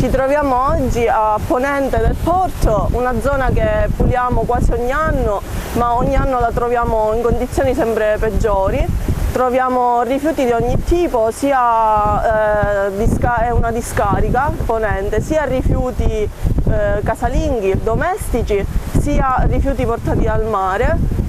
Ci troviamo oggi a ponente del porto, una zona che puliamo quasi ogni anno, ma ogni anno la troviamo in condizioni sempre peggiori. Troviamo rifiuti di ogni tipo, sia è una discarica ponente, sia rifiuti casalinghi, domestici, sia rifiuti portati al mare,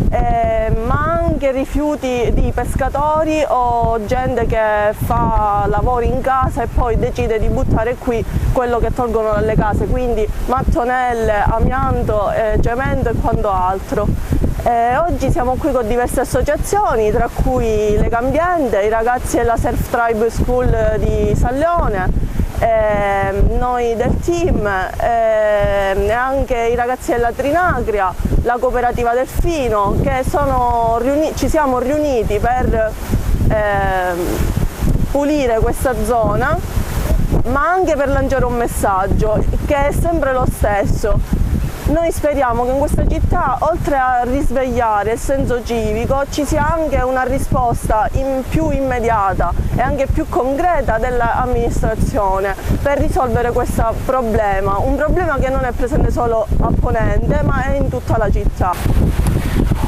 ma anche rifiuti di pescatori o gente che fa lavori in casa e poi decide di buttare qui quello che tolgono dalle case, quindi mattonelle, amianto, cemento e quanto altro. Oggi siamo qui con diverse associazioni, tra cui Legambiente, i ragazzi della Surf Tribe School di Sallione, noi del team, e anche i ragazzi della Trinacria, la cooperativa Delfino, che ci siamo riuniti per pulire questa zona, ma anche per lanciare un messaggio che è sempre lo stesso. Noi speriamo che in questa città, oltre a risvegliare il senso civico, ci sia anche una risposta più immediata e anche più concreta dell'amministrazione per risolvere questo problema, un problema che non è presente solo a Ponente ma è in tutta la città.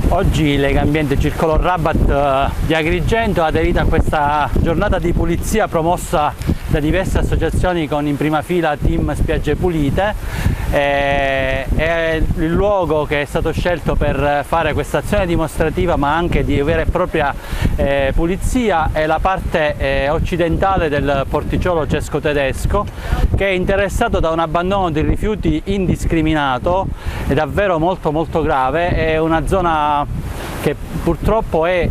Oggi Legambiente Circolo Rabat di Agrigento ha aderito a questa giornata di pulizia promossa da diverse associazioni con in prima fila Team Spiagge Pulite. È il luogo che è stato scelto per fare questa azione dimostrativa ma anche di vera e propria pulizia è la parte occidentale del porticciolo Cesco-Tedesco, che è interessato da un abbandono di rifiuti indiscriminato e davvero molto grave. È una zona che purtroppo è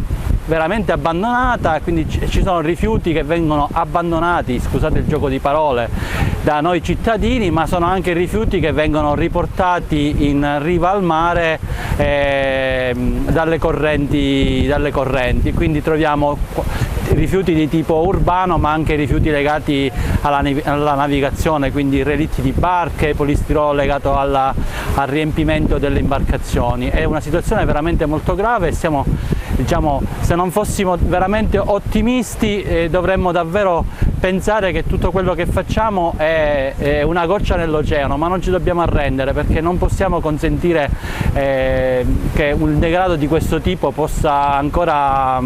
veramente abbandonata, quindi ci sono rifiuti che vengono abbandonati, scusate il gioco di parole, da noi cittadini, ma sono anche rifiuti che vengono riportati in riva al mare dalle correnti, quindi troviamo rifiuti di tipo urbano ma anche rifiuti legati alla navigazione, quindi relitti di barche, polistirolo legato al riempimento delle imbarcazioni. È una situazione veramente molto grave e siamo, se non fossimo veramente ottimisti dovremmo davvero pensare che tutto quello che facciamo è una goccia nell'oceano, ma non ci dobbiamo arrendere, perché non possiamo consentire che un degrado di questo tipo possa ancora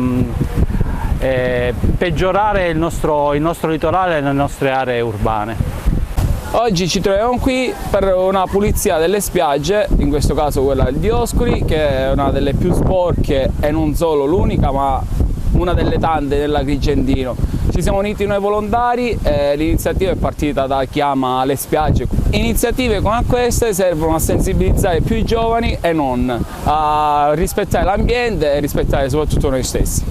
peggiorare il nostro litorale e le nostre aree urbane. Oggi ci troviamo qui per una pulizia delle spiagge, in questo caso quella del Dioscuri, che è una delle più sporche e non solo l'unica, ma una delle tante dell'Agrigentino. Ci siamo uniti noi volontari e l'iniziativa è partita da chi ama le spiagge. Iniziative come queste servono a sensibilizzare più i giovani e non, a rispettare l'ambiente e rispettare soprattutto noi stessi.